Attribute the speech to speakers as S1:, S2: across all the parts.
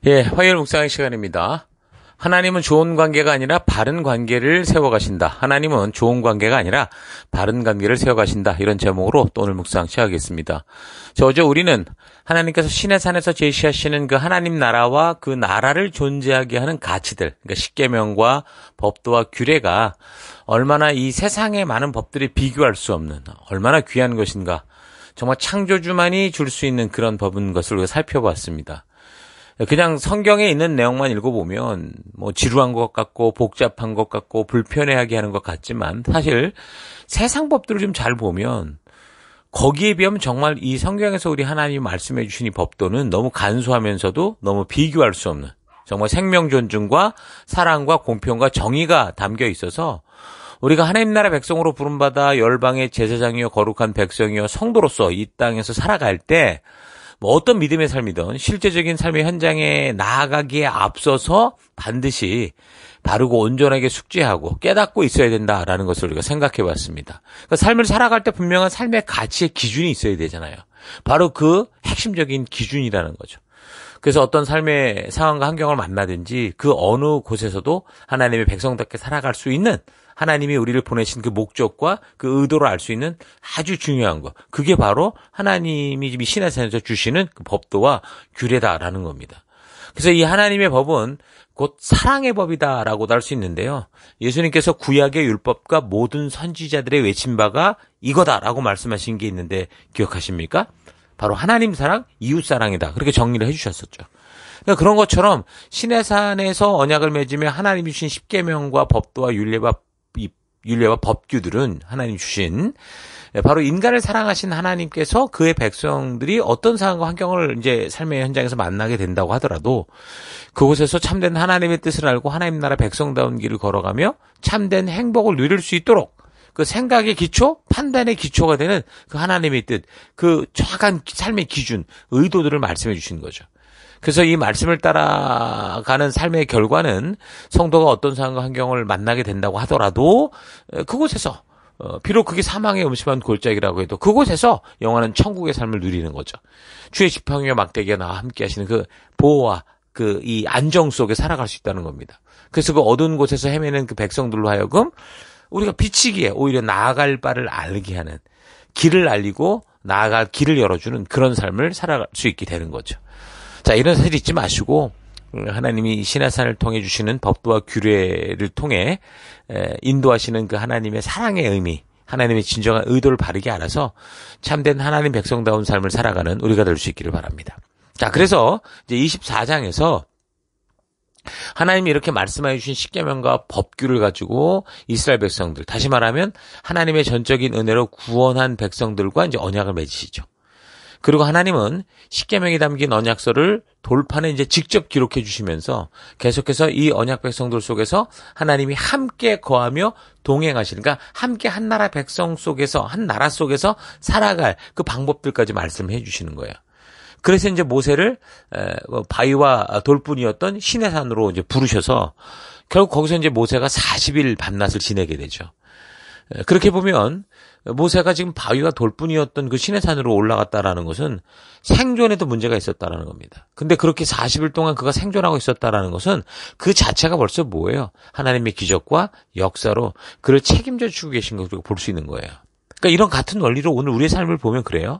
S1: 예, 화요일 묵상의 시간입니다. 하나님은 좋은 관계가 아니라 바른 관계를 세워가신다. 하나님은 좋은 관계가 아니라 바른 관계를 세워가신다. 이런 제목으로 또 오늘 묵상 시작하겠습니다. 어제 우리는 하나님께서 신의 산에서 제시하시는 그 하나님 나라와 그 나라를 존재하게 하는 가치들, 그러니까 십계명과 법도와 규례가 얼마나 이 세상의 많은 법들이 비교할 수 없는 얼마나 귀한 것인가. 정말 창조주만이 줄 수 있는 그런 법인 것을 우리가 살펴봤습니다. 그냥 성경에 있는 내용만 읽어보면 지루한 것 같고 복잡한 것 같고 불편해하게 하는 것 같지만 사실 세상 법들을 좀 잘 보면 거기에 비하면 정말 이 성경에서 우리 하나님이 말씀해 주신 이 법도는 너무 간소하면서도 너무 비교할 수 없는 정말 생명 존중과 사랑과 공평과 정의가 담겨 있어서 우리가 하나님 나라 백성으로 부름받아 열방의 제사장이요 거룩한 백성이요 성도로서 이 땅에서 살아갈 때 어떤 믿음의 삶이든 실제적인 삶의 현장에 나아가기에 앞서서 반드시 바르고 온전하게 숙지하고 깨닫고 있어야 된다라는 것을 우리가 생각해 봤습니다. 그러니까 삶을 살아갈 때 분명한 삶의 가치의 기준이 있어야 되잖아요. 바로 그 핵심적인 기준이라는 거죠. 그래서 어떤 삶의 상황과 환경을 만나든지 그 어느 곳에서도 하나님의 백성답게 살아갈 수 있는 하나님이 우리를 보내신 그 목적과 그 의도를 알 수 있는 아주 중요한 것. 그게 바로 하나님이 신의 산에서 주시는 그 법도와 규례다라는 겁니다. 그래서 이 하나님의 법은 곧 사랑의 법이다라고도 할 수 있는데요. 예수님께서 구약의 율법과 모든 선지자들의 외친 바가 이거다라고 말씀하신 게 있는데 기억하십니까? 바로 하나님 사랑, 이웃 사랑이다. 그렇게 정리를 해주셨었죠. 그러니까 그런 것처럼 신의 산에서 언약을 맺으며 하나님이 주신 십계명과 법도와 율례와 법규들은 하나님 주신 바로 인간을 사랑하신 하나님께서 그의 백성들이 어떤 상황과 환경을 이제 삶의 현장에서 만나게 된다고 하더라도 그곳에서 참된 하나님의 뜻을 알고 하나님 나라 백성다운 길을 걸어가며 참된 행복을 누릴 수 있도록 그 생각의 기초, 판단의 기초가 되는 그 하나님의 뜻, 그 정확한 삶의 기준, 의도들을 말씀해 주신 거죠. 그래서 이 말씀을 따라가는 삶의 결과는 성도가 어떤 상황과 환경을 만나게 된다고 하더라도 그곳에서 비록 그게 사망의 음침한 골짜기라고 해도 그곳에서 영원한 천국의 삶을 누리는 거죠. 주의 지팡이와 막대기가 나와 함께 하시는 그 보호와 그 이 안정 속에 살아갈 수 있다는 겁니다. 그래서 그 어두운 곳에서 헤매는 그 백성들로 하여금 우리가 비치기에 오히려 나아갈 바를 알게 하는 길을 알리고 나아갈 길을 열어주는 그런 삶을 살아갈 수 있게 되는 거죠. 자, 이런 사실 잊지 마시고 하나님이 신의 산을 통해 주시는 법도와 규례를 통해 인도하시는 그 하나님의 사랑의 의미, 하나님의 진정한 의도를 바르게 알아서 참된 하나님 백성다운 삶을 살아가는 우리가 될 수 있기를 바랍니다. 자, 그래서 이제 24장에서 하나님이 이렇게 말씀해 주신 십계명과 법규를 가지고 이스라엘 백성들, 다시 말하면 하나님의 전적인 은혜로 구원한 백성들과 이제 언약을 맺으시죠. 그리고 하나님은 십계명이 담긴 언약서를 돌판에 이제 직접 기록해 주시면서 계속해서 이 언약 백성들 속에서 하나님이 함께 거하며 동행하시는, 그러니까 함께 한 나라 백성 속에서, 한 나라 속에서 살아갈 그 방법들까지 말씀해 주시는 거예요. 그래서 이제 모세를 바위와 돌뿐이었던 시내 산으로 이제 부르셔서 결국 거기서 이제 모세가 40일 밤낮을 지내게 되죠. 그렇게 보면 모세가 지금 바위와 돌뿐이었던 그 시내 산으로 올라갔다라는 것은 생존에도 문제가 있었다라는 겁니다. 근데 그렇게 40일 동안 그가 생존하고 있었다라는 것은 그 자체가 벌써 뭐예요? 하나님의 기적과 역사로 그를 책임져 주고 계신 것으로 볼 수 있는 거예요. 그러니까 이런 같은 원리로 오늘 우리의 삶을 보면 그래요.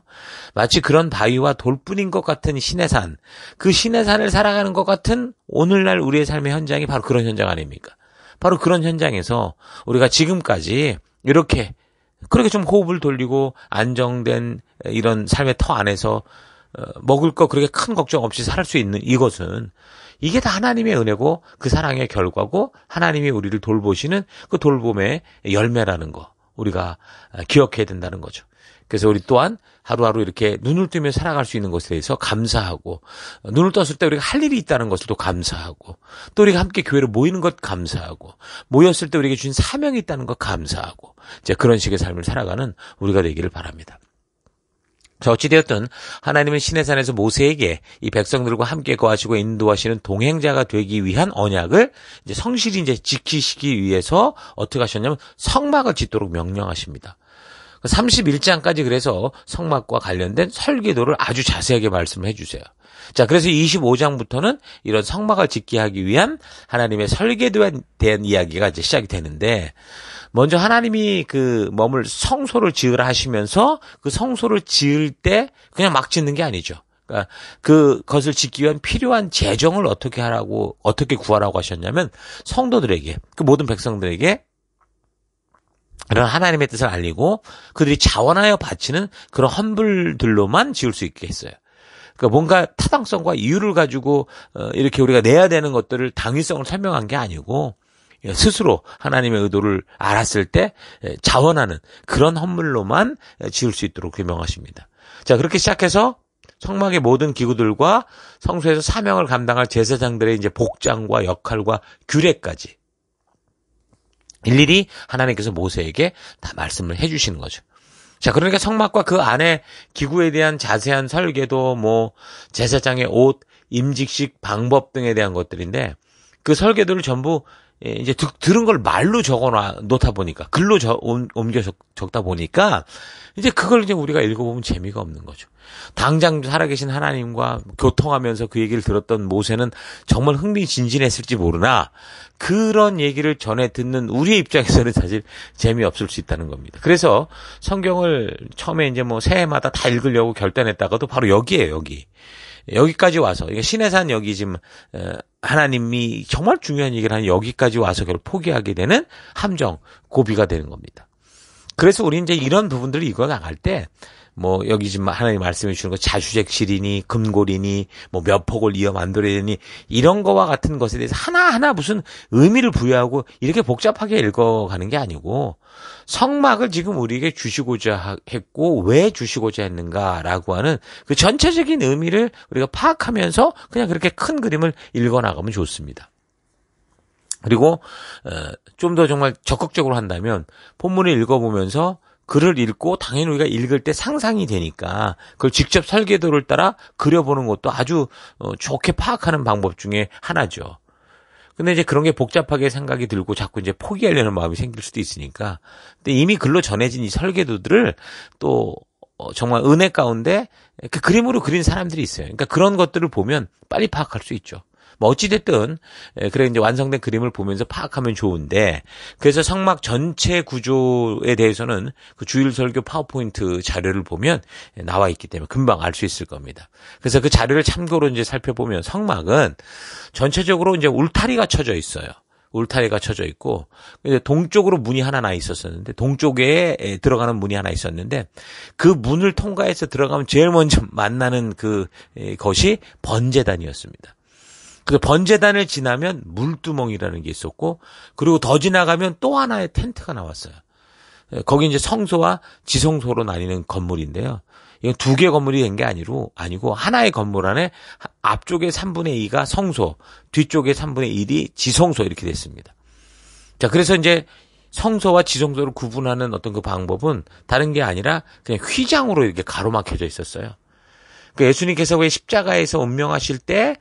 S1: 마치 그런 바위와 돌뿐인 것 같은 신의 산, 그 신의 산을 살아가는 것 같은 오늘날 우리의 삶의 현장이 바로 그런 현장 아닙니까? 바로 그런 현장에서 우리가 지금까지 이렇게 그렇게 좀 호흡을 돌리고 안정된 이런 삶의 터 안에서 먹을 거 그렇게 큰 걱정 없이 살 수 있는 이것은 이게 다 하나님의 은혜고 그 사랑의 결과고 하나님이 우리를 돌보시는 그 돌봄의 열매라는 거 우리가 기억해야 된다는 거죠. 그래서 우리 또한 하루하루 이렇게 눈을 뜨며 살아갈 수 있는 것에 대해서 감사하고 눈을 떴을 때 우리가 할 일이 있다는 것을 또 감사하고 또 우리가 함께 교회로 모이는 것 감사하고 모였을 때 우리에게 주신 사명이 있다는 것 감사하고 이제 그런 식의 삶을 살아가는 우리가 되기를 바랍니다. 자, 어찌되었든 하나님은 시내산에서 모세에게 이 백성들과 함께 거하시고 인도하시는 동행자가 되기 위한 언약을 이제 성실히 이제 지키시기 위해서 어떻게 하셨냐면 성막을 짓도록 명령하십니다. 31장까지 그래서 성막과 관련된 설계도를 아주 자세하게 말씀을 해주세요. 자, 그래서 25장부터는 이런 성막을 짓게 하기 위한 하나님의 설계도에 대한 이야기가 이제 시작이 되는데, 먼저 하나님이 성소를 지으라 하시면서 그 성소를 지을 때 그냥 막 짓는 게 아니죠. 그러니까 그것을 짓기 위한 필요한 재정을 어떻게 구하라고 하셨냐면, 성도들에게, 그 모든 백성들에게 이런 하나님의 뜻을 알리고 그들이 자원하여 바치는 그런 헌물들로만 지을 수 있게 했어요. 그러니까 뭔가 타당성과 이유를 가지고 이렇게 우리가 내야 되는 것들을 당위성을 설명한 게 아니고, 스스로 하나님의 의도를 알았을 때 자원하는 그런 헌물로만 지을 수 있도록 규명하십니다. 자, 그렇게 시작해서 성막의 모든 기구들과 성소에서 사명을 감당할 제사장들의 이제 복장과 역할과 규례까지 일일이 하나님께서 모세에게 다 말씀을 해주시는 거죠. 자, 그러니까 성막과 그 안에 기구에 대한 자세한 설계도, 제사장의 옷, 임직식 방법 등에 대한 것들인데, 그 설계도를 전부 이제 들은 걸 말로 적어 놓다 보니까, 글로 옮겨 적다 보니까, 이제 그걸 이제 우리가 읽어보면 재미가 없는 거죠. 당장 살아계신 하나님과 교통하면서 그 얘기를 들었던 모세는 정말 흥미진진했을지 모르나, 그런 얘기를 전해 듣는 우리의 입장에서는 사실 재미없을 수 있다는 겁니다. 그래서 성경을 처음에 이제 새해마다 다 읽으려고 결단했다가도 바로 여기에요, 여기까지 와서, 시내산 여기 지금, 하나님이 정말 중요한 얘기를 하는 여기까지 와서 결국 포기하게 되는 함정, 고비가 되는 겁니다. 그래서 우리 이제 이런 부분들을 읽어 나갈 때, 여기 지금 하나님 말씀해 주시는 거 자주잭실이니, 금골이니, 몇 폭을 이어 만들어야 되니, 이런 거와 같은 것에 대해서 하나하나 무슨 의미를 부여하고 이렇게 복잡하게 읽어가는 게 아니고, 성막을 지금 우리에게 주시고자 했고, 왜 주시고자 했는가라고 하는 그 전체적인 의미를 우리가 파악하면서 그냥 그렇게 큰 그림을 읽어 나가면 좋습니다. 그리고 좀 더 정말 적극적으로 한다면 본문을 읽어보면서 글을 읽고 당연히 우리가 읽을 때 상상이 되니까 그걸 직접 설계도를 따라 그려보는 것도 아주 좋게 파악하는 방법 중에 하나죠. 근데 이제 그런 게 복잡하게 생각이 들고 자꾸 이제 포기하려는 마음이 생길 수도 있으니까, 근데 이미 글로 전해진 이 설계도들을 또 정말 은혜 가운데 그 그림으로 그린 사람들이 있어요. 그러니까 그런 것들을 보면 빨리 파악할 수 있죠. 어찌됐든, 그래, 이제 완성된 그림을 보면서 파악하면 좋은데, 그래서 성막 전체 구조에 대해서는 그 주일 설교 파워포인트 자료를 보면 나와 있기 때문에 금방 알 수 있을 겁니다. 그래서 그 자료를 참고로 이제 살펴보면 성막은 전체적으로 이제 울타리가 쳐져 있어요. 울타리가 쳐져 있고, 이제 동쪽으로 문이 하나 나 있었는데, 동쪽에 들어가는 문이 하나 있었는데, 그 문을 통과해서 들어가면 제일 먼저 만나는 것이 번제단이었습니다. 그 번제단을 지나면 물두멍이라는 게 있었고, 그리고 더 지나가면 또 하나의 텐트가 나왔어요. 거기 이제 성소와 지성소로 나뉘는 건물인데요. 이건 두 개 건물이 된 게 아니고 하나의 건물 안에 앞쪽에 3분의 2가 성소, 뒤쪽에 3분의 1이 지성소 이렇게 됐습니다. 자, 그래서 이제 성소와 지성소를 구분하는 어떤 그 방법은 다른 게 아니라 그냥 휘장으로 이렇게 가로막혀져 있었어요. 그 예수님께서 왜 십자가에서 운명하실 때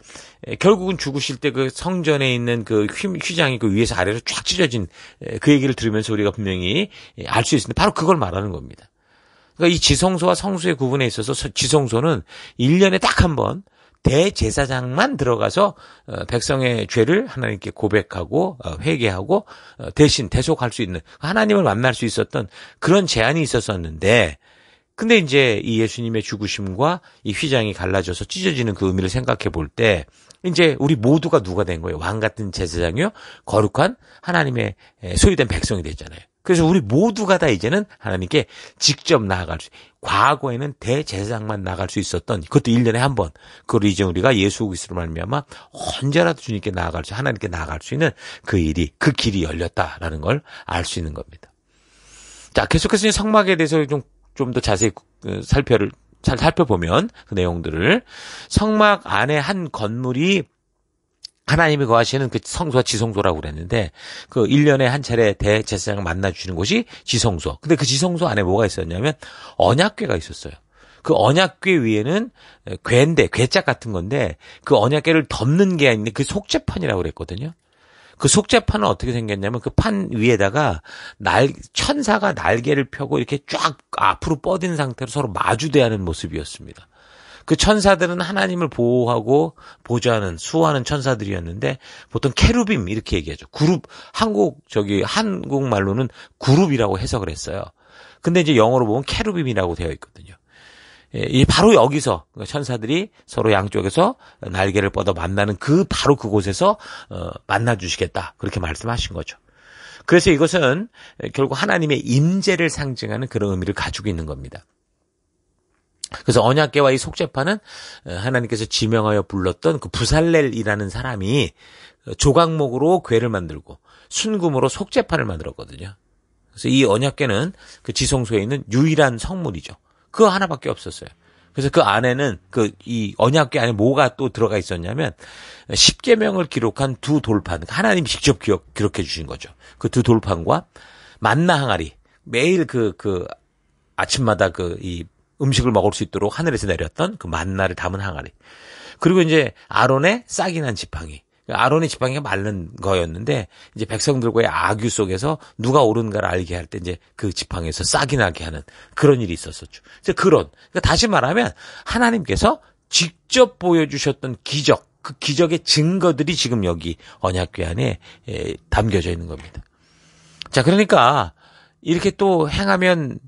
S1: 결국은 죽으실 때 그 성전에 있는 그 휘장이 그 위에서 아래로 쫙 찢어진 그 얘기를 들으면서 우리가 분명히 알 수 있는데 바로 그걸 말하는 겁니다. 그러니까 이 지성소와 성소의 구분에 있어서 지성소는 1년에 딱 한 번 대제사장만 들어가서 백성의 죄를 하나님께 고백하고 회개하고 대신 대속할 수 있는, 하나님을 만날 수 있었던 그런 제한이 있었었는데, 근데 이제 이 예수님의 죽으심과 이 휘장이 갈라져서 찢어지는 그 의미를 생각해 볼 때 이제 우리 모두가 누가 된 거예요? 왕 같은 제사장이요, 거룩한 하나님의 소유된 백성이 됐잖아요. 그래서 우리 모두가 다 이제는 하나님께 직접 나아갈 수, 과거에는 대제사장만 나아갈 수 있었던, 그것도 1년에 한 번, 그걸 이제 우리가 예수 그리스도로 말미암아 언제라도 주님께 나아갈 수, 하나님께 나아갈 수 있는 그 길이 열렸다라는 걸 알 수 있는 겁니다. 자, 계속해서 성막에 대해서 좀 더 자세히 살펴보면 그 내용들을, 성막 안에 한 건물이 하나님이 거하시는 그 성소와 지성소라고 그랬는데, 그 1년에 한 차례 대제사장 만나주시는 곳이 지성소. 근데 그 지성소 안에 뭐가 있었냐면 언약궤가 있었어요. 그 언약궤 위에는 궤짝 같은 건데, 그 언약궤를 덮는 게 아닌데 그 속죄판이라고 그랬거든요. 그 속죄판은 어떻게 생겼냐면 그 판 위에다가 천사가 날개를 펴고 이렇게 쫙 앞으로 뻗은 상태로 서로 마주대하는 모습이었습니다. 그 천사들은 하나님을 보호하고 보좌하는 수호하는 천사들이었는데 보통 케루빔 이렇게 얘기하죠. 그룹 한국말로는 그룹이라고 해석을 했어요. 근데 이제 영어로 보면 케루빔이라고 되어 있거든요. 예, 바로 여기서 천사들이 서로 양쪽에서 날개를 뻗어 만나는 바로 그곳에서 만나 주시겠다. 그렇게 말씀하신 거죠. 그래서 이것은 결국 하나님의 임재를 상징하는 그런 의미를 가지고 있는 겁니다. 그래서 언약궤와 이 속죄판은 하나님께서 지명하여 불렀던 그 부살렐이라는 사람이 조각목으로 궤를 만들고 순금으로 속죄판을 만들었거든요. 그래서 이 언약궤는 그 지성소에 있는 유일한 성물이죠. 그거 하나밖에 없었어요. 그래서 그 안에는 이 언약궤 안에 뭐가 또 들어가 있었냐면 10계명을 기록한 두 돌판, 하나님이 직접 기록해 주신 거죠. 그 두 돌판과 만나 항아리, 매일 아침마다 이 음식을 먹을 수 있도록 하늘에서 내렸던 그 만나를 담은 항아리. 그리고 이제 아론의 싹이 난 지팡이. 아론의 지팡이가 마른 거였는데 이제 백성들과의 악유 속에서 누가 옳은가를 알게 할 때 이제 그 지팡이에서 싹이 나게 하는 그런 일이 있었었죠. 그러니까 다시 말하면 하나님께서 직접 보여주셨던 기적, 그 기적의 증거들이 지금 여기 언약궤 안에 담겨져 있는 겁니다. 자, 그러니까 이렇게 또 행하면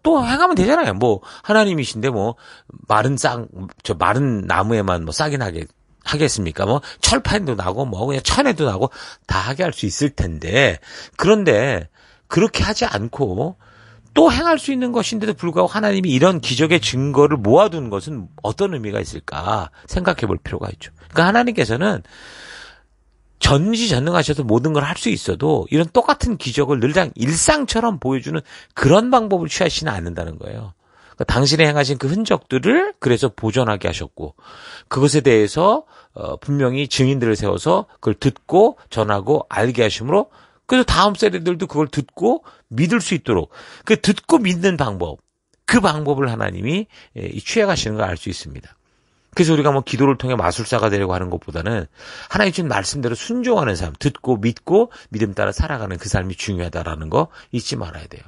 S1: 또 행하면 되잖아요. 하나님이신데 마른 나무에만 싹이 나게 하겠습니까? 철판도 나고 그냥 천에도 나고 다 하게 할 수 있을 텐데. 그런데 그렇게 하지 않고 또 행할 수 있는 것인데도 불구하고 하나님이 이런 기적의 증거를 모아둔 것은 어떤 의미가 있을까 생각해 볼 필요가 있죠. 그러니까 하나님께서는 전지전능하셔서 모든 걸 할 수 있어도 이런 똑같은 기적을 늘 일상처럼 보여주는 그런 방법을 취하시지는 않는다는 거예요. 그러니까 당신이 행하신 그 흔적들을 그래서 보존하게 하셨고 그것에 대해서 분명히 증인들을 세워서 그걸 듣고 전하고 알게 하심으로 그래서 다음 세대들도 그걸 듣고 믿을 수 있도록 그 듣고 믿는 방법, 그 방법을 하나님이 취해가시는 걸 알 수 있습니다. 그래서 우리가 기도를 통해 마술사가 되려고 하는 것보다는 하나님 주신 말씀대로 순종하는 삶, 듣고 믿고 믿음 따라 살아가는 그 삶이 중요하다라는 거 잊지 말아야 돼요.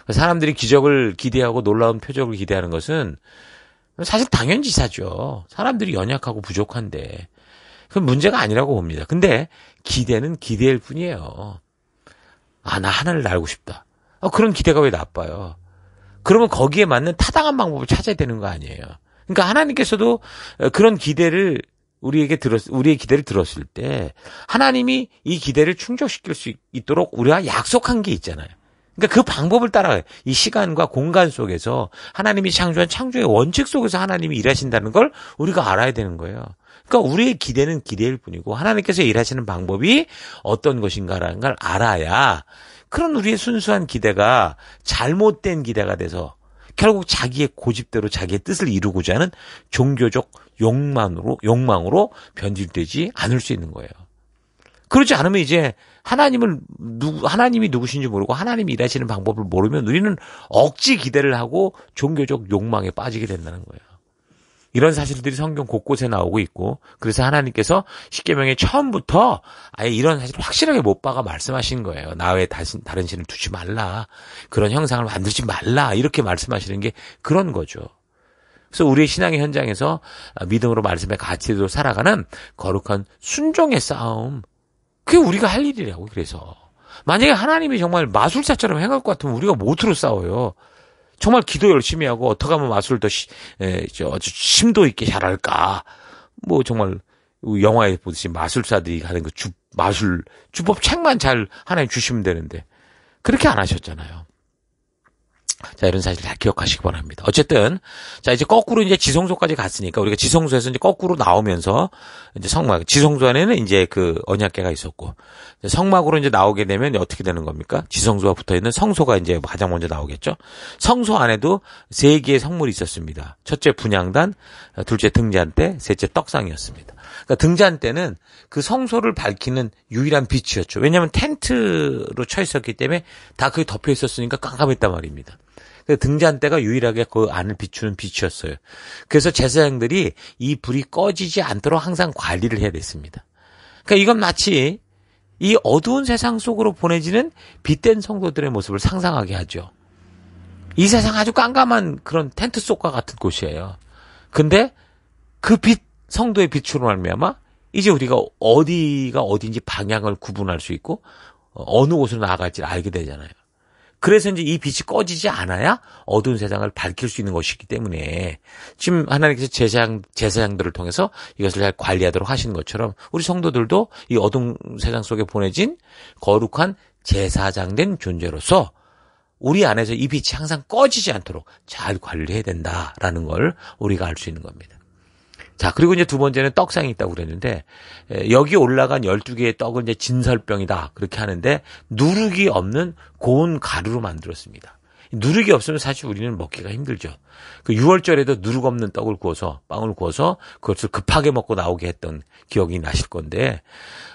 S1: 사람들이 기적을 기대하고 놀라운 표적을 기대하는 것은 사실 당연지사죠. 사람들이 연약하고 부족한데 그건 문제가 아니라고 봅니다. 근데 기대는 기대일 뿐이에요. 나 하나님을 알고 싶다. 그런 기대가 왜 나빠요? 그러면 거기에 맞는 타당한 방법을 찾아야 되는 거 아니에요. 그러니까 하나님께서도 그런 기대를 우리의 기대를 들었을 때 하나님이 이 기대를 충족시킬 수 있도록 우리가 약속한 게 있잖아요. 그러니까 그 방법을 따라가요. 이 시간과 공간 속에서 하나님이 창조한 창조의 원칙 속에서 하나님이 일하신다는 걸 우리가 알아야 되는 거예요. 그러니까 우리의 기대는 기대일 뿐이고 하나님께서 일하시는 방법이 어떤 것인가라는 걸 알아야 그런 우리의 순수한 기대가 잘못된 기대가 돼서 결국 자기의 고집대로 자기의 뜻을 이루고자 하는 종교적 욕망으로 변질되지 않을 수 있는 거예요. 그렇지 않으면 이제 하나님이 누구신지 모르고 하나님이 일하시는 방법을 모르면 우리는 억지 기대를 하고 종교적 욕망에 빠지게 된다는 거예요. 이런 사실들이 성경 곳곳에 나오고 있고 그래서 하나님께서 십계명의 처음부터 아예 이런 사실을 확실하게 못 박아 말씀하신 거예요. 나 외에 다른 신을 두지 말라. 그런 형상을 만들지 말라. 이렇게 말씀하시는 게 그런 거죠. 그래서 우리의 신앙의 현장에서 믿음으로 말씀의 가치로 살아가는 거룩한 순종의 싸움, 그게 우리가 할 일이라고. 그래서 만약에 하나님이 정말 마술사처럼 행할 것 같으면 우리가 뭐로 싸워요? 정말 기도 열심히 하고 어떻게 하면 마술을 더 아주 심도 있게 잘할까? 정말 영화에 보듯이 마술사들이 하는 그 마술 주법 책만 잘 하나님 주시면 되는데 그렇게 안 하셨잖아요. 자, 이런 사실 다 기억하시기 바랍니다. 어쨌든, 자, 이제 거꾸로 이제 지성소까지 갔으니까, 우리가 지성소에서 이제 거꾸로 나오면서, 이제 지성소 안에는 이제 그 언약궤가 있었고, 성막으로 이제 나오게 되면 어떻게 되는 겁니까? 지성소와 붙어 있는 성소가 이제 가장 먼저 나오겠죠? 성소 안에도 3개의 성물이 있었습니다. 첫째 분향단, 둘째 등잔대, 셋째 떡상이었습니다. 그러니까 등잔대는 그 성소를 밝히는 유일한 빛이었죠. 왜냐하면 텐트로 쳐 있었기 때문에 다 그게 덮여 있었으니까 깜깜했단 말입니다. 등잔대가 유일하게 그 안을 비추는 빛이었어요. 그래서 제사장들이 이 불이 꺼지지 않도록 항상 관리를 해야 됐습니다. 그러니까 이건 마치 이 어두운 세상 속으로 보내지는 빛된 성도들의 모습을 상상하게 하죠. 이 세상 아주 깜깜한 그런 텐트 속과 같은 곳이에요. 근데 그 빛, 성도의 빛으로 말미암아 이제 우리가 어디가 어딘지 방향을 구분할 수 있고 어느 곳으로 나아갈지 알게 되잖아요. 그래서 이제 이 빛이 꺼지지 않아야 어두운 세상을 밝힐 수 있는 것이기 때문에 지금 하나님께서 제사장들을 통해서 이것을 잘 관리하도록 하신 것처럼 우리 성도들도 이 어두운 세상 속에 보내진 거룩한 제사장된 존재로서 우리 안에서 이 빛이 항상 꺼지지 않도록 잘 관리를 해야 된다라는 걸 우리가 알 수 있는 겁니다. 자, 그리고 이제 두 번째는 떡상이 있다고 그랬는데, 여기 올라간 12개의 떡은 이제 진설병이다. 그렇게 하는데, 누룩이 없는 고운 가루로 만들었습니다. 누룩이 없으면 사실 우리는 먹기가 힘들죠. 그 6월절에도 누룩 없는 떡을 구워서, 빵을 구워서 그것을 급하게 먹고 나오게 했던 기억이 나실 건데,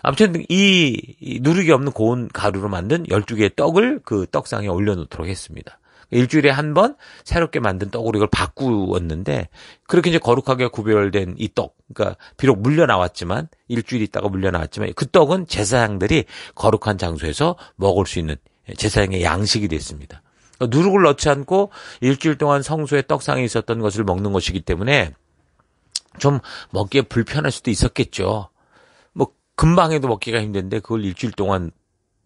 S1: 아무튼 이 누룩이 없는 고운 가루로 만든 12개의 떡을 그 떡상에 올려놓도록 했습니다. 일주일에 한 번 새롭게 만든 떡으로 이걸 바꾸었는데 그렇게 이제 거룩하게 구별된 이 떡, 그러니까 비록 물려 나왔지만 일주일 있다가 물려 나왔지만 그 떡은 제사장들이 거룩한 장소에서 먹을 수 있는 제사장의 양식이 됐습니다. 누룩을 넣지 않고 일주일 동안 성소에 떡상에 있었던 것을 먹는 것이기 때문에 좀 먹기에 불편할 수도 있었겠죠. 뭐 금방 해도 먹기가 힘든데 그걸 일주일 동안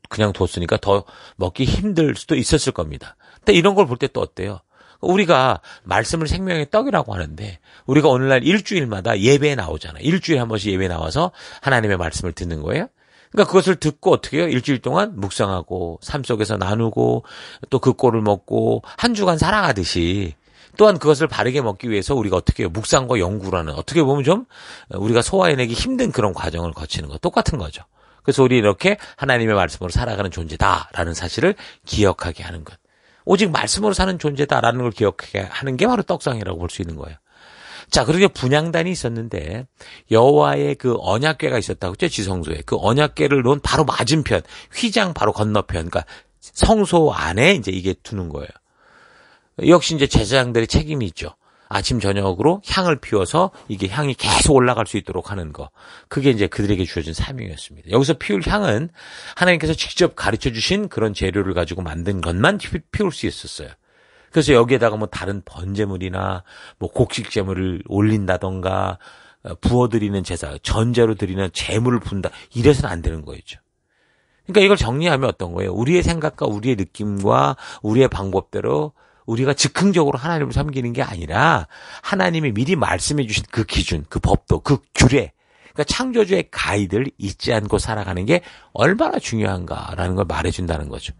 S1: 그냥 뒀으니까 더 먹기 힘들 수도 있었을 겁니다. 근데 이런 걸 볼 때 또 어때요? 우리가 말씀을 생명의 떡이라고 하는데 우리가 오늘날 일주일마다 예배에 나오잖아요. 일주일에 한 번씩 예배에 나와서 하나님의 말씀을 듣는 거예요. 그러니까 그것을 듣고 어떻게 해요? 일주일 동안 묵상하고 삶 속에서 나누고 또 그 꼴을 먹고 한 주간 살아가듯이 또한 그것을 바르게 먹기 위해서 우리가 어떻게 해요? 묵상과 연구라는 어떻게 보면 좀 우리가 소화해내기 힘든 그런 과정을 거치는 거 똑같은 거죠. 그래서 우리 이렇게 하나님의 말씀으로 살아가는 존재다라는 사실을 기억하게 하는 것. 오직 말씀으로 사는 존재다라는 걸 기억하게 하는 게 바로 떡상이라고 볼 수 있는 거예요. 자, 그렇게 분향단이 있었는데 여호와의 그 언약궤가 있었다고 했죠, 지성소에. 그 언약궤를 놓은 바로 맞은편, 휘장 바로 건너편, 그러니까 성소 안에 이제 이게 두는 거예요. 역시 이제 제사장들의 책임이 있죠. 아침 저녁으로 향을 피워서 이게 향이 계속 올라갈 수 있도록 하는 거. 그게 이제 그들에게 주어진 사명이었습니다. 여기서 피울 향은 하나님께서 직접 가르쳐 주신 그런 재료를 가지고 만든 것만 피울 수 있었어요. 그래서 여기에다가 뭐 다른 번제물이나 뭐 곡식제물을 올린다던가 부어드리는 제사, 전제로 드리는 제물을 분다. 이래서는 안 되는 거였죠. 그러니까 이걸 정리하면 어떤 거예요? 우리의 생각과 우리의 느낌과 우리의 방법대로 우리가 즉흥적으로 하나님을 섬기는 게 아니라 하나님이 미리 말씀해 주신 그 기준, 그 법도, 그 규례, 그러니까 창조주의 가이드를 잊지 않고 살아가는 게 얼마나 중요한가라는 걸 말해준다는 거죠.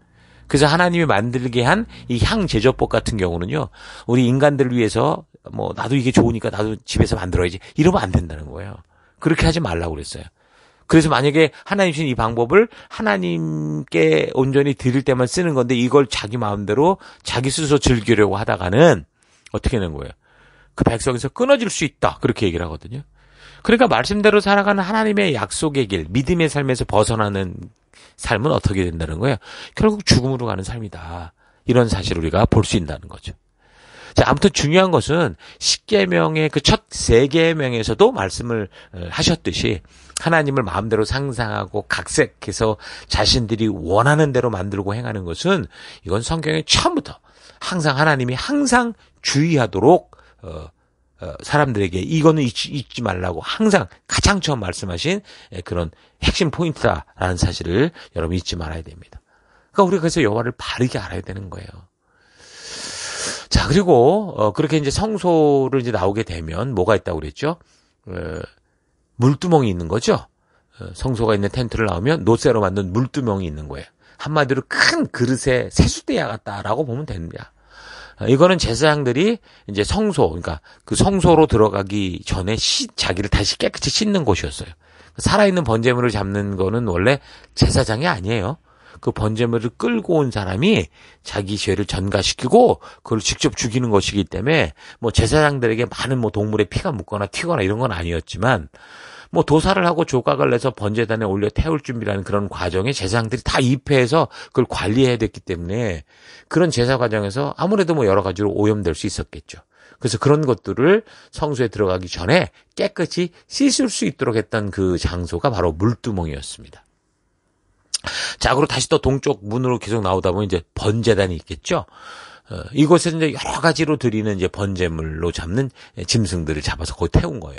S1: 그래서 하나님이 만들게 한 이 향 제조법 같은 경우는요, 우리 인간들을 위해서 뭐 나도 이게 좋으니까 나도 집에서 만들어야지 이러면 안 된다는 거예요. 그렇게 하지 말라고 그랬어요. 그래서 만약에 하나님 주신 이 방법을 하나님께 온전히 드릴 때만 쓰는 건데 이걸 자기 마음대로 자기 스스로 즐기려고 하다가는 어떻게 되는 거예요? 그 백성에서 끊어질 수 있다. 그렇게 얘기를 하거든요. 그러니까 말씀대로 살아가는 하나님의 약속의 길, 믿음의 삶에서 벗어나는 삶은 어떻게 된다는 거예요? 결국 죽음으로 가는 삶이다. 이런 사실을 우리가 볼 수 있다는 거죠. 자, 아무튼 중요한 것은 10계명의 그 첫 3계명에서도 말씀을 하셨듯이 하나님을 마음대로 상상하고 각색해서 자신들이 원하는 대로 만들고 행하는 것은 이건 성경의 처음부터 항상 하나님이 항상 주의하도록 사람들에게 이거는 잊지 말라고 항상 가장 처음 말씀하신 그런 핵심 포인트다라는 사실을 여러분 잊지 말아야 됩니다. 그러니까 우리가 그래서 여호와를 바르게 알아야 되는 거예요. 자, 그리고 그렇게 이제 성소를 이제 나오게 되면 뭐가 있다고 그랬죠? 물두멍이 있는 거죠. 성소가 있는 텐트를 나오면 노쇠로 만든 물두멍이 있는 거예요. 한마디로 큰 그릇에 세수대야 같다라고 보면 됩니다. 이거는 제사장들이 이제 성소, 그러니까 그 성소로 들어가기 전에 자기를 다시 깨끗이 씻는 곳이었어요. 살아있는 번제물을 잡는 거는 원래 제사장이 아니에요. 그 번제물을 끌고 온 사람이 자기 죄를 전가시키고 그걸 직접 죽이는 것이기 때문에 뭐 제사장들에게 많은 뭐 동물의 피가 묻거나 튀거나 이런 건 아니었지만 뭐 도살을 하고 조각을 내서 번제단에 올려 태울 준비라는 그런 과정에 제사장들이 다 입회해서 그걸 관리해야 됐기 때문에 그런 제사 과정에서 아무래도 뭐 여러 가지로 오염될 수 있었겠죠. 그래서 그런 것들을 성소에 들어가기 전에 깨끗이 씻을 수 있도록 했던 그 장소가 바로 물두멍이었습니다. 자, 그리고 다시 또 동쪽 문으로 계속 나오다 보면 이제 번제단이 있겠죠. 이곳에 이제 여러 가지로 드리는 이제 번제물로 잡는 짐승들을 잡아서 거기 태운 거예요.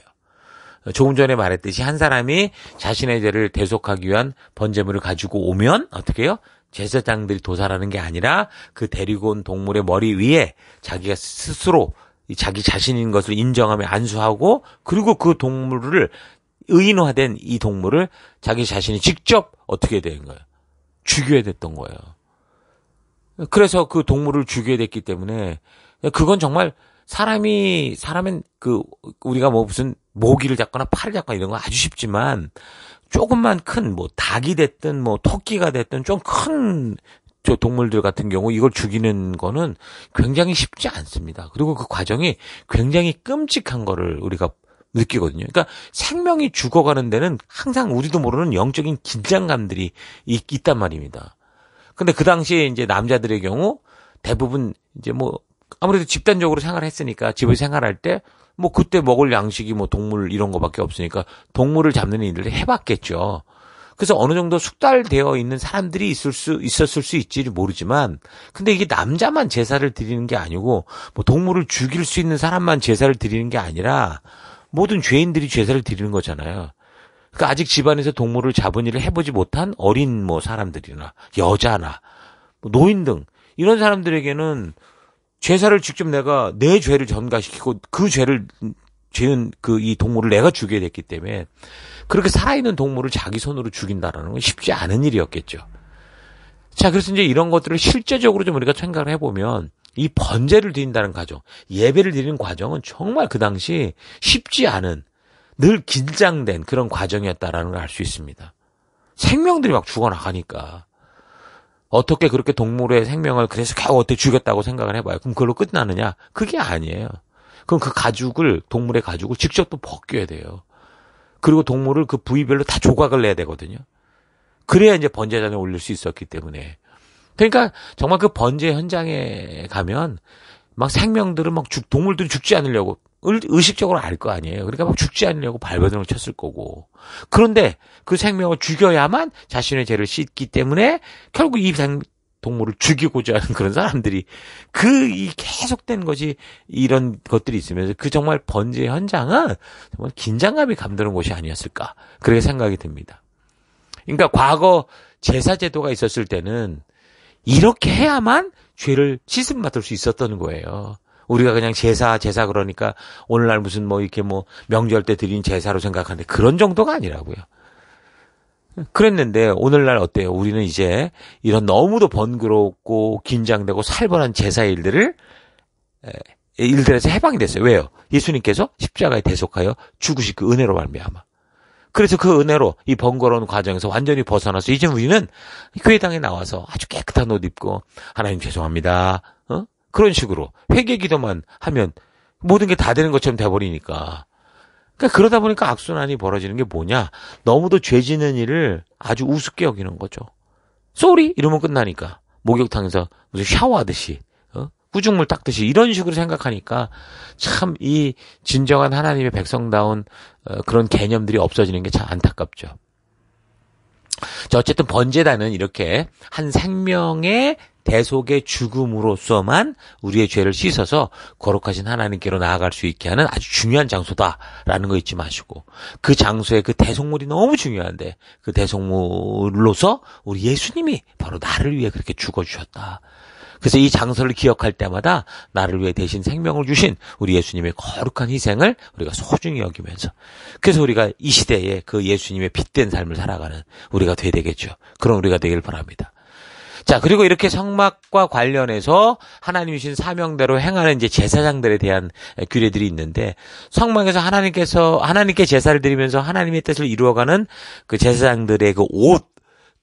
S1: 조금 전에 말했듯이 한 사람이 자신의 죄를 대속하기 위한 번제물을 가지고 오면 어떻게 해요? 제사장들이 도살하는 게 아니라 그 데리고 온 동물의 머리 위에 자기가 스스로 자기 자신인 것을 인정하며 안수하고, 그리고 그 동물을 의인화된 이 동물을 자기 자신이 직접 어떻게 된 거예요? 죽여야 됐던 거예요. 그래서 그 동물을 죽여야 됐기 때문에 그건 정말 사람은 우리가 뭐 무슨 모기를 잡거나 팔을 잡거나 이런 건 아주 쉽지만, 조금만 큰 뭐 닭이 됐든 뭐 토끼가 됐든 좀 큰 저 동물들 같은 경우 이걸 죽이는 거는 굉장히 쉽지 않습니다. 그리고 그 과정이 굉장히 끔찍한 거를 우리가 느끼거든요. 그러니까 생명이 죽어가는 데는 항상 우리도 모르는 영적인 긴장감들이 있단 말입니다. 근데 그 당시에 이제 남자들의 경우 대부분 이제 뭐 아무래도 집단적으로 생활했으니까 집에서 생활할 때 뭐 그때 먹을 양식이 뭐 동물 이런 거밖에 없으니까 동물을 잡는 일을 해봤겠죠. 그래서 어느 정도 숙달되어 있는 사람들이 있었을 수 있지 모르지만, 근데 이게 남자만 제사를 드리는 게 아니고 뭐 동물을 죽일 수 있는 사람만 제사를 드리는 게 아니라 모든 죄인들이 제사를 드리는 거잖아요. 그러니까 아직 집안에서 동물을 잡은 일을 해보지 못한 어린 뭐 사람들이나 여자나 뭐 노인 등 이런 사람들에게는 제사를 직접 내가 내 죄를 전가시키고 그 죄를 죄는 이 동물을 내가 죽여야 됐기 때문에 그렇게 살아있는 동물을 자기 손으로 죽인다라는 건 쉽지 않은 일이었겠죠. 자, 그래서 이제 이런 것들을 실제적으로 좀 우리가 생각을 해보면 이 번제를 드린다는 과정, 예배를 드리는 과정은 정말 그 당시 쉽지 않은 늘 긴장된 그런 과정이었다라는 걸 알 수 있습니다. 생명들이 막 죽어나가니까. 어떻게 그렇게 동물의 생명을 그래서 겨우 어떻게 죽였다고 생각을 해봐요. 그럼 그걸로 끝나느냐? 그게 아니에요. 그럼 동물의 가죽을 직접 또 벗겨야 돼요. 그리고 동물을 그 부위별로 다 조각을 내야 되거든요. 그래야 이제 번제단에 올릴 수 있었기 때문에. 그러니까 정말 그 번제 현장에 가면 막 생명들은 동물들이 죽지 않으려고 의식적으로 알 거 아니에요. 그러니까 막 죽지 않으려고 발버둥을 쳤을 거고. 그런데 그 생명을 죽여야만 자신의 죄를 씻기 때문에 결국 이 동물을 죽이고자 하는 그런 사람들이 이 계속된 것이 이런 것들이 있으면서 그 정말 번제 현장은 정말 긴장감이 감도는 곳이 아니었을까. 그렇게 생각이 듭니다. 그러니까 과거 제사 제도가 있었을 때는 이렇게 해야만 죄를 씻음 받을 수 있었던 거예요. 우리가 그냥 제사 그러니까 오늘날 무슨 이렇게 명절 때 드린 제사로 생각하는데 그런 정도가 아니라고요. 그랬는데 오늘날 어때요? 우리는 이제 이런 너무도 번거롭고 긴장되고 살벌한 제사 일들에서 해방이 됐어요. 왜요? 예수님께서 십자가에 대속하여 죽으신 그 은혜로 말미암아. 그래서 그 은혜로 이 번거로운 과정에서 완전히 벗어나서 이제 우리는 교회당에 나와서 아주 깨끗한 옷 입고 하나님 죄송합니다. 그런 식으로 회개 기도만 하면 모든 게 다 되는 것처럼 돼버리니까. 그러니까 그러다 보니까 악순환이 벌어지는 게 뭐냐? 너무도 죄 짓는 일을 아주 우습게 여기는 거죠. 쏘리 이러면 끝나니까. 목욕탕에서 무슨 샤워하듯이 구중물 닦듯이 이런 식으로 생각하니까 참 이 진정한 하나님의 백성다운 그런 개념들이 없어지는 게 참 안타깝죠. 자, 어쨌든 번제단은 이렇게 한 생명의 대속의 죽음으로서만 우리의 죄를 씻어서 거룩하신 하나님께로 나아갈 수 있게 하는 아주 중요한 장소다라는 거 잊지 마시고, 그 장소에 그 대속물이 너무 중요한데 그 대속물로서 우리 예수님이 바로 나를 위해 그렇게 죽어주셨다. 그래서 이 장소를 기억할 때마다 나를 위해 대신 생명을 주신 우리 예수님의 거룩한 희생을 우리가 소중히 여기면서, 그래서 우리가 이 시대에 그 예수님의 빛된 삶을 살아가는 우리가 돼야 되겠죠. 그런 우리가 되길 바랍니다. 자, 그리고 이렇게 성막과 관련해서 하나님이 주신 사명대로 행하는 이제 제사장들에 대한 규례들이 있는데, 성막에서 하나님께 제사를 드리면서 하나님의 뜻을 이루어가는 그 제사장들의 그 옷,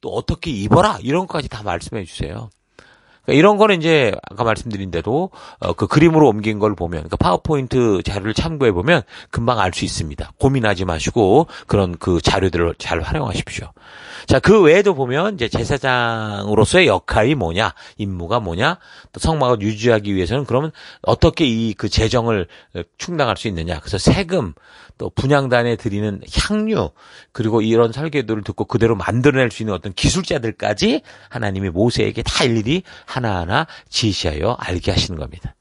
S1: 또 어떻게 입어라, 이런 것까지 다 말씀해 주세요. 이런 거는 이제 아까 말씀드린 대로 그 그림으로 옮긴 걸 보면, 그러니까 파워포인트 자료를 참고해 보면 금방 알 수 있습니다. 고민하지 마시고 그런 그 자료들을 잘 활용하십시오. 자, 그 외에도 보면 이제 제사장으로서의 역할이 뭐냐, 임무가 뭐냐, 또 성막을 유지하기 위해서는 그러면 어떻게 이 그 재정을 충당할 수 있느냐. 그래서 세금, 또 분향단에 드리는 향유, 그리고 이런 설계도를 듣고 그대로 만들어낼 수 있는 어떤 기술자들까지 하나님이 모세에게 다 일일이 하나하나 지시하여 알게 하시는 겁니다.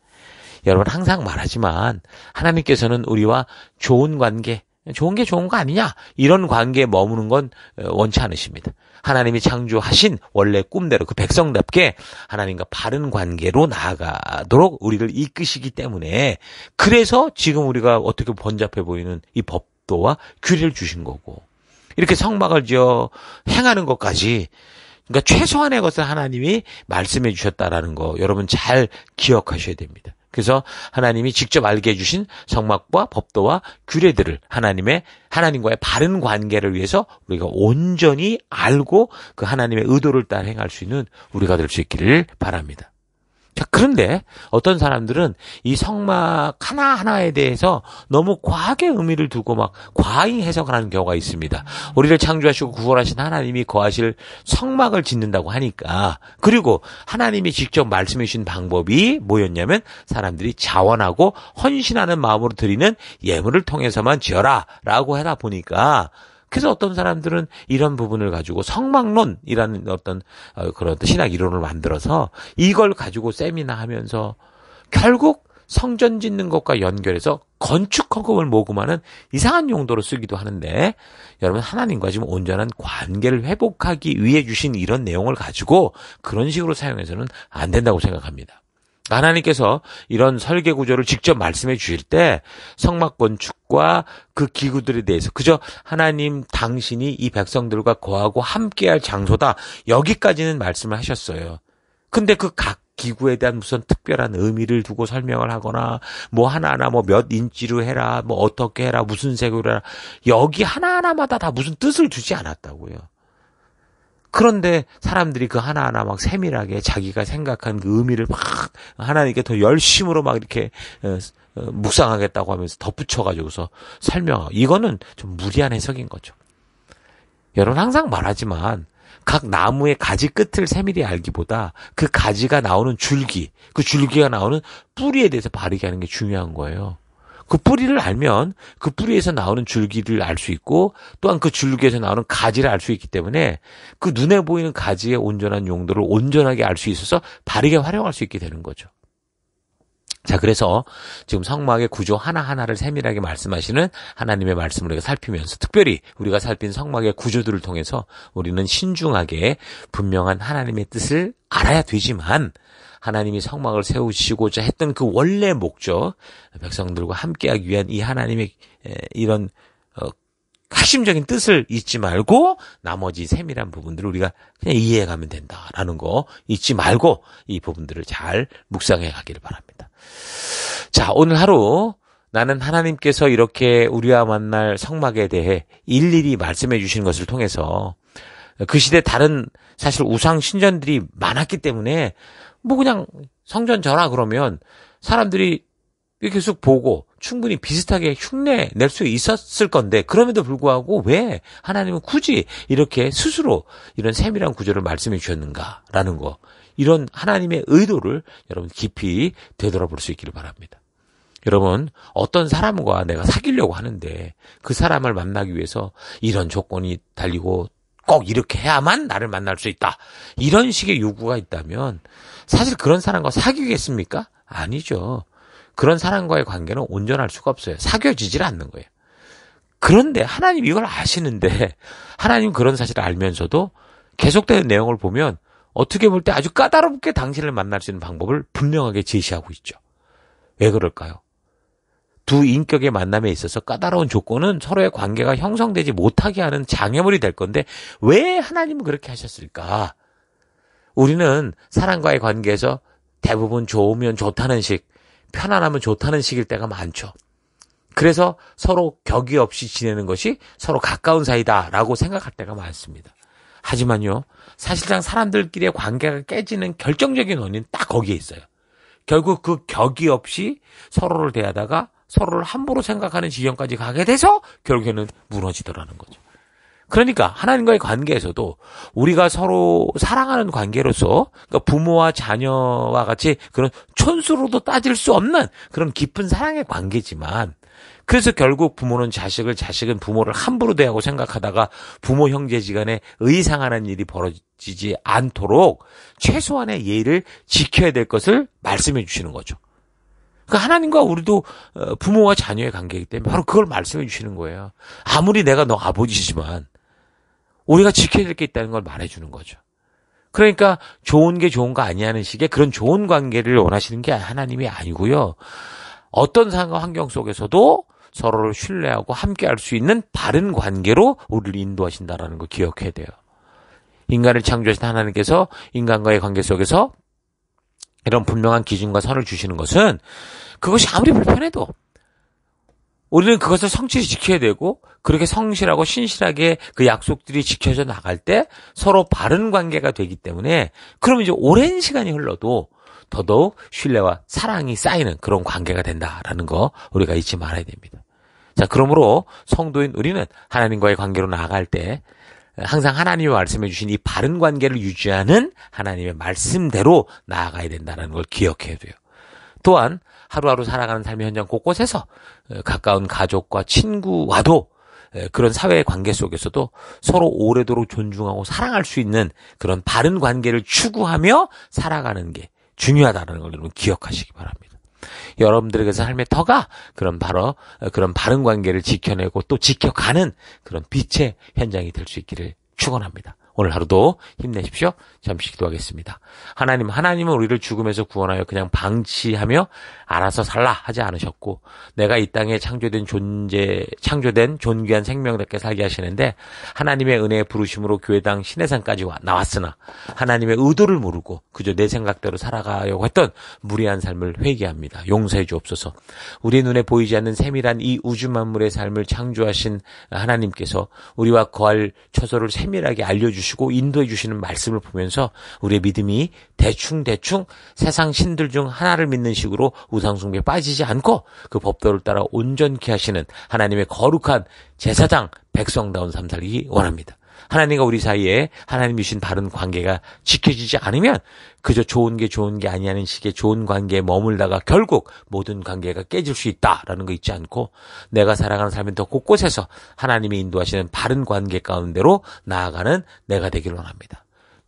S1: 여러분 항상 말하지만 하나님께서는 우리와 좋은 관계, 좋은 게 좋은 거 아니냐, 이런 관계에 머무는 건 원치 않으십니다. 하나님이 창조하신 원래 꿈대로 그 백성답게 하나님과 바른 관계로 나아가도록 우리를 이끄시기 때문에, 그래서 지금 우리가 어떻게 번잡해 보이는 이 법도와 규례를 주신 거고, 이렇게 성막을 지어 행하는 것까지, 그러니까 최소한의 것을 하나님이 말씀해 주셨다라는 거 여러분 잘 기억하셔야 됩니다. 그래서 하나님이 직접 알게 해주신 성막과 법도와 규례들을 하나님과의 바른 관계를 위해서 우리가 온전히 알고 그 하나님의 의도를 따라 행할 수 있는 우리가 될 수 있기를 바랍니다. 자, 그런데 어떤 사람들은 이 성막 하나하나에 대해서 너무 과하게 의미를 두고 막 과잉 해석을 하는 경우가 있습니다. 우리를 창조하시고 구원하신 하나님이 거하실 성막을 짓는다고 하니까, 그리고 하나님이 직접 말씀해 주신 방법이 뭐였냐면 사람들이 자원하고 헌신하는 마음으로 드리는 예물을 통해서만 지어라 라고 하다 보니까, 그래서 어떤 사람들은 이런 부분을 가지고 성막론이라는 어떤 그런 신학 이론을 만들어서 이걸 가지고 세미나 하면서 결국 성전 짓는 것과 연결해서 건축 헌금을 모금하는 이상한 용도로 쓰기도 하는데, 여러분 하나님과 지금 온전한 관계를 회복하기 위해 주신 이런 내용을 가지고 그런 식으로 사용해서는 안 된다고 생각합니다. 하나님께서 이런 설계 구조를 직접 말씀해 주실 때 성막 건축과 그 기구들에 대해서 그저 하나님 당신이 이 백성들과 거하고 함께할 장소다, 여기까지는 말씀을 하셨어요. 근데 그 각 기구에 대한 무슨 특별한 의미를 두고 설명을 하거나 뭐 하나하나 뭐 몇 인치로 해라, 뭐 어떻게 해라, 무슨 색으로 해라, 여기 하나하나마다 다 무슨 뜻을 두지 않았다고요. 그런데 사람들이 그 하나하나 막 세밀하게 자기가 생각한 그 의미를 막 하나님께 더 열심으로 막 이렇게 묵상하겠다고 하면서 덧붙여가지고서 설명하고, 이거는 좀 무리한 해석인 거죠. 여러분 항상 말하지만 각 나무의 가지 끝을 세밀히 알기보다 그 가지가 나오는 줄기, 그 줄기가 나오는 뿌리에 대해서 바르게 하는 게 중요한 거예요. 그 뿌리를 알면 그 뿌리에서 나오는 줄기를 알 수 있고, 또한 그 줄기에서 나오는 가지를 알 수 있기 때문에 그 눈에 보이는 가지의 온전한 용도를 온전하게 알 수 있어서 바르게 활용할 수 있게 되는 거죠. 자, 그래서 지금 성막의 구조 하나하나를 세밀하게 말씀하시는 하나님의 말씀을 우리가 살피면서, 특별히 우리가 살핀 성막의 구조들을 통해서 우리는 신중하게 분명한 하나님의 뜻을 알아야 되지만, 하나님이 성막을 세우시고자 했던 그 원래 목적, 백성들과 함께하기 위한 이 하나님의 이런 핵심적인 뜻을 잊지 말고 나머지 세밀한 부분들을 우리가 그냥 이해해가면 된다라는 거 잊지 말고 이 부분들을 잘 묵상해 가기를 바랍니다. 자, 오늘 하루 나는 하나님께서 이렇게 우리와 만날 성막에 대해 일일이 말씀해 주시는 것을 통해서 그 시대 다른 사실 우상 신전들이 많았기 때문에 뭐 그냥 성전 져라 그러면 사람들이 계속 보고 충분히 비슷하게 흉내 낼 수 있었을 건데, 그럼에도 불구하고 왜 하나님은 굳이 이렇게 스스로 이런 세밀한 구조를 말씀해 주셨는가라는 거, 이런 하나님의 의도를 여러분 깊이 되돌아볼 수 있기를 바랍니다. 여러분 어떤 사람과 내가 사귀려고 하는데 그 사람을 만나기 위해서 이런 조건이 달리고 꼭 이렇게 해야만 나를 만날 수 있다, 이런 식의 요구가 있다면 사실 그런 사람과 사귀겠습니까? 아니죠. 그런 사람과의 관계는 온전할 수가 없어요. 사귀어지질 않는 거예요. 그런데 하나님 이걸 아시는데, 하나님 그런 사실을 알면서도 계속되는 내용을 보면 어떻게 볼 때 아주 까다롭게 당신을 만날 수 있는 방법을 분명하게 제시하고 있죠. 왜 그럴까요? 두 인격의 만남에 있어서 까다로운 조건은 서로의 관계가 형성되지 못하게 하는 장애물이 될 건데 왜 하나님은 그렇게 하셨을까? 우리는 사람과의 관계에서 대부분 좋으면 좋다는 식, 편안하면 좋다는 식일 때가 많죠. 그래서 서로 격이 없이 지내는 것이 서로 가까운 사이다라고 생각할 때가 많습니다. 하지만요, 사실상 사람들끼리의 관계가 깨지는 결정적인 원인은 딱 거기에 있어요. 결국 그 격이 없이 서로를 대하다가 서로를 함부로 생각하는 지경까지 가게 돼서 결국에는 무너지더라는 거죠. 그러니까 하나님과의 관계에서도 우리가 서로 사랑하는 관계로서, 그러니까 부모와 자녀와 같이 그런 촌수로도 따질 수 없는 그런 깊은 사랑의 관계지만, 그래서 결국 부모는 자식을, 자식은 부모를 함부로 대하고 생각하다가 부모 형제지간에 의상하는 일이 벌어지지 않도록 최소한의 예의를 지켜야 될 것을 말씀해 주시는 거죠. 그러니까 하나님과 우리도 부모와 자녀의 관계이기 때문에 바로 그걸 말씀해 주시는 거예요. 아무리 내가 너 아버지지만 우리가 지켜야 될 게 있다는 걸 말해주는 거죠. 그러니까 좋은 게 좋은 거 아니냐는 식의 그런 좋은 관계를 원하시는 게 하나님이 아니고요. 어떤 상황 환경 속에서도 서로를 신뢰하고 함께할 수 있는 바른 관계로 우리를 인도하신다는 걸 기억해야 돼요. 인간을 창조하신 하나님께서 인간과의 관계 속에서 이런 분명한 기준과 선을 주시는 것은 그것이 아무리 불편해도 우리는 그것을 성실히 지켜야 되고, 그렇게 성실하고 신실하게 그 약속들이 지켜져 나갈 때 서로 바른 관계가 되기 때문에, 그러면 이제 오랜 시간이 흘러도 더더욱 신뢰와 사랑이 쌓이는 그런 관계가 된다라는 거 우리가 잊지 말아야 됩니다. 자, 그러므로 성도인 우리는 하나님과의 관계로 나아갈 때 항상 하나님이 말씀해 주신 이 바른 관계를 유지하는 하나님의 말씀대로 나아가야 된다는 걸 기억해야 돼요. 또한 하루하루 살아가는 삶의 현장 곳곳에서 가까운 가족과 친구와도 그런 사회의 관계 속에서도 서로 오래도록 존중하고 사랑할 수 있는 그런 바른 관계를 추구하며 살아가는 게 중요하다는 걸 여러분 기억하시기 바랍니다. 여러분들에게 삶의 터가 그런 바른 관계를 지켜내고 또 지켜가는 그런 빛의 현장이 될 수 있기를 축원합니다. 오늘 하루도 힘내십시오. 잠시 기도하겠습니다. 하나님은 우리를 죽음에서 구원하여 그냥 방치하며 알아서 살라 하지 않으셨고, 내가 이 땅에 창조된 존귀한 생명답게 살게 하시는데, 하나님의 은혜의 부르심으로 교회당 신해산까지 나왔으나 하나님의 의도를 모르고 그저 내 생각대로 살아가려고 했던 무리한 삶을 회개합니다. 용서해 주옵소서. 우리 눈에 보이지 않는 세밀한 이 우주 만물의 삶을 창조하신 하나님께서 우리와 거할 처소를 세밀하게 알려주시고 인도해 주시는 말씀을 보면서 우리의 믿음이 대충 세상 신들 중 하나를 믿는 식으로 우상숭배에 빠지지 않고 그 법도를 따라 온전케 하시는 하나님의 거룩한 제사장 백성다운 삶 살기 원합니다. 하나님과 우리 사이에 하나님이 주신 바른 관계가 지켜지지 않으면 그저 좋은 게 아니냐는 식의 좋은 관계에 머물다가 결국 모든 관계가 깨질 수 있다라는 거 잊지 않고, 내가 살아가는 삶은 더 곳곳에서 하나님이 인도하시는 바른 관계 가운데로 나아가는 내가 되길 원합니다.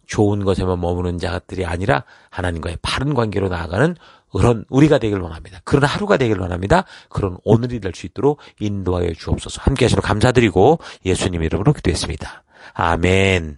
S1: 좋은 것에만 머무는 자들이 아니라 하나님과의 바른 관계로 나아가는 그런 우리가 되길 원합니다. 그런 하루가 되길 원합니다. 그런 오늘이 될 수 있도록 인도하여 주옵소서. 함께 하시러 감사드리고 예수님 이름으로 기도했습니다. 아멘.